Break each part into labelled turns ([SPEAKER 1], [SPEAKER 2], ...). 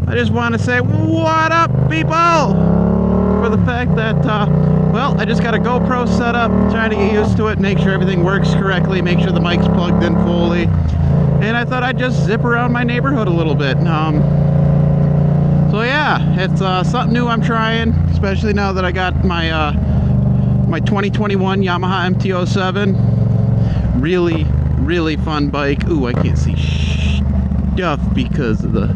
[SPEAKER 1] I just want to say what up, people, for the fact that, well, I just got a GoPro set up, trying to get used to it, make sure everything works correctly, make sure the mic's plugged in fully, and I thought I'd just zip around my neighborhood a little bit. So yeah, it's something new I'm trying, especially now that I got my my 2021 Yamaha MT-07. Really fun bike. Ooh, I can't see stuff because of the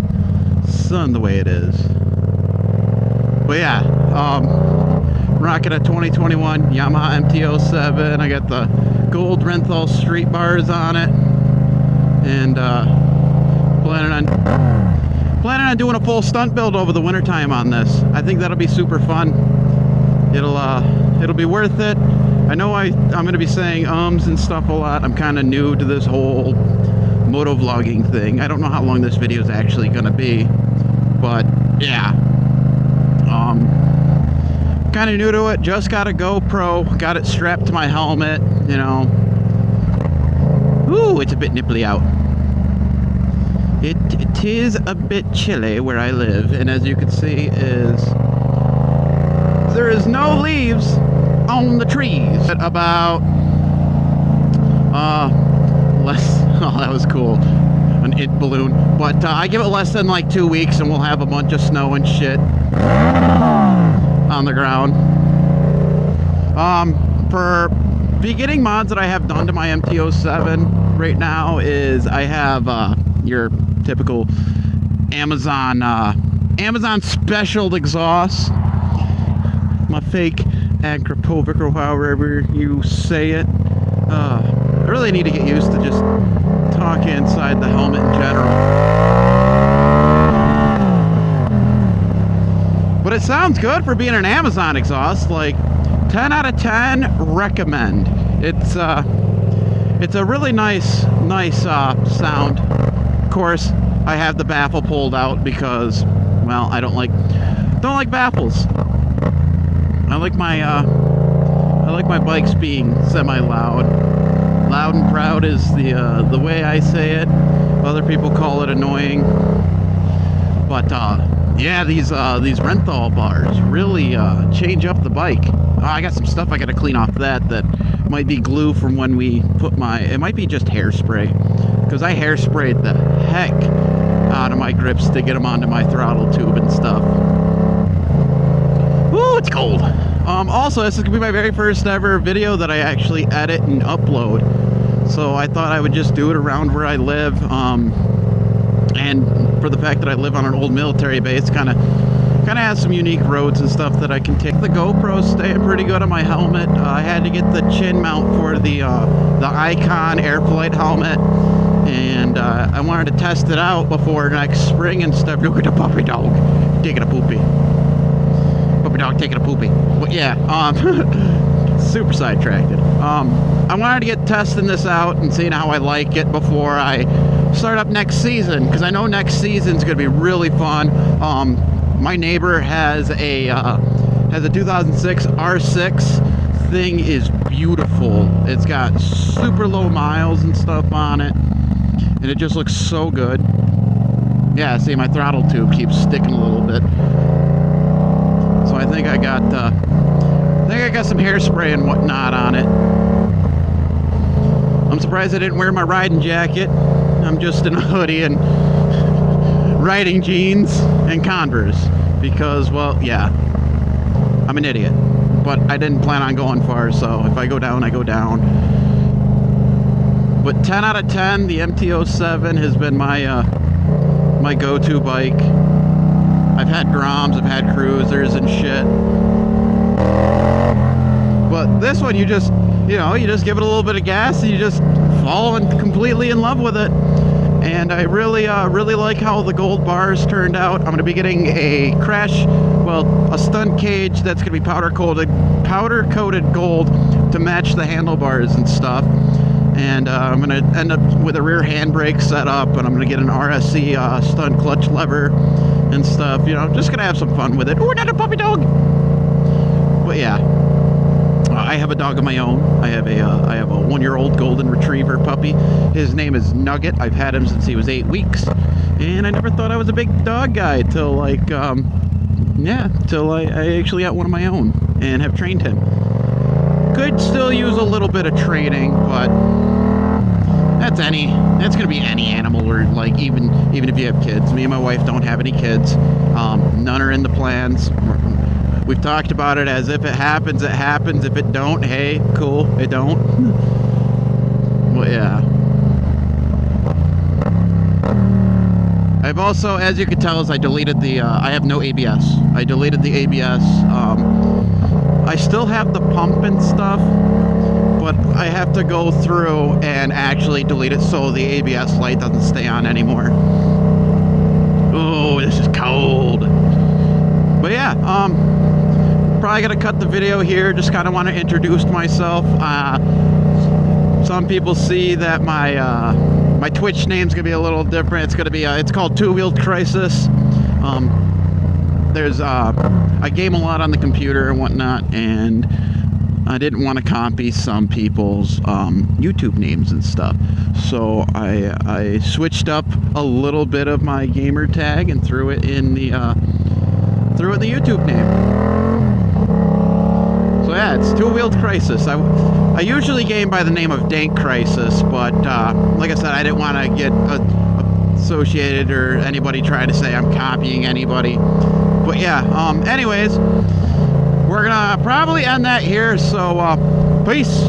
[SPEAKER 1] sun the way it is. But yeah, rocking a 2021 Yamaha MT-07. I got the gold Renthal street bars on it, and planning on doing a full stunt build over the winter time on this. I think that'll be super fun. It'll be worth it. I know I'm going to be saying ums and stuff a lot. I'm kind of new to this whole moto vlogging thing. I don't know how long this video is actually going to be, but yeah, kind of new to it. Just got a GoPro, got it strapped to my helmet, you know. Ooh, it's a bit nipply out. It is a bit chilly where I live, and as you can see, there is no leaves on the trees. About less. Oh, that was cool. An it balloon. But I give it less than like 2 weeks, and we'll have a bunch of snow and shit on the ground. For beginning mods that I have done to my MT-07 right now is I have your typical Amazon special exhaust, my fake Akrapovic, or however you say it. I really need to get used to just talking inside the helmet in general. But it sounds good for being an Amazon exhaust. Like 10 out of 10 recommend. It's a really nice sound. Of course, I have the baffle pulled out because, well, I don't like baffles. I like my bikes being semi-loud. Loud and proud is the way I say it. Other people call it annoying. But yeah, these Renthal bars really change up the bike. I got some stuff I got to clean off that might be glue from when we put it might be just hairspray, because I hairsprayed the heck out of my grips to get them onto my throttle tube and stuff. Ooh, it's cold. Also, this is gonna be my very first ever video that I actually edit and upload, so I thought I would just do it around where I live, and for the fact that I live on an old military base, kind of has some unique roads and stuff that I can take. The GoPro's staying pretty good on my helmet. I had to get the chin mount for the Icon Airflight helmet, and I wanted to test it out before next spring and stuff. Look at the puppy dog taking a poopy. Puppy dog taking a poopy. But yeah, super sidetracked. I wanted to get testing this out and seeing how I like it before I start up next season, because I know next season's gonna be really fun. My neighbor has a 2006 R6. Thing is beautiful. It's got super low miles and stuff on it, and it just looks so good. Yeah, see, my throttle tube keeps sticking a little bit. So I think I got some hairspray and whatnot on it. I'm surprised I didn't wear my riding jacket. I'm just in a hoodie and riding jeans and Converse because, well, yeah, I'm an idiot. But I didn't plan on going far, so if I go down, I go down. But 10 out of 10, the MT-07 has been my my go-to bike. I've had Groms, I've had cruisers and shit. But this one, you just give it a little bit of gas and you just fall completely in love with it. And I really like how the gold bars turned out. I'm going to be getting a stunt cage that's going to be powder coated gold to match the handlebars and stuff. And I'm going to end up with a rear handbrake set up, and I'm going to get an RSC stunt clutch lever and stuff. You know, just going to have some fun with it. Ooh, not a puppy dog! But yeah, I have a dog of my own. I have a 1-year-old golden retriever puppy. His name is Nugget. I've had him since he was 8 weeks, And I never thought I was a big dog guy till like, yeah, till I actually got one of my own and have trained him. Could still use a little bit of training, but that's gonna be any animal, or like even if you have kids. Me and my wife don't have any kids. None are in the plans. We've talked about it as if it happens, it happens. If it don't, hey, cool, it don't. Well, yeah. I've also, as you can tell, I deleted the, I have no ABS. I deleted the ABS. I still have the pump and stuff, but I have to go through and actually delete it so the ABS light doesn't stay on anymore. Oh, this is cold. But yeah, probably gonna cut the video here. Just kind of want to introduce myself. Some people see that my Twitch name's gonna be a little different. It's gonna be it's called Two Wheeled Crisis. I game a lot on the computer and whatnot, and I didn't want to copy some people's YouTube names and stuff, so I switched up a little bit of my gamer tag and threw it in the YouTube name. So yeah, it's Two Wheeled Crisis. I usually game by the name of Dank Crisis, but like I said, I didn't want to get associated or anybody trying to say I'm copying anybody. But yeah, anyways, we're gonna probably end that here, so peace.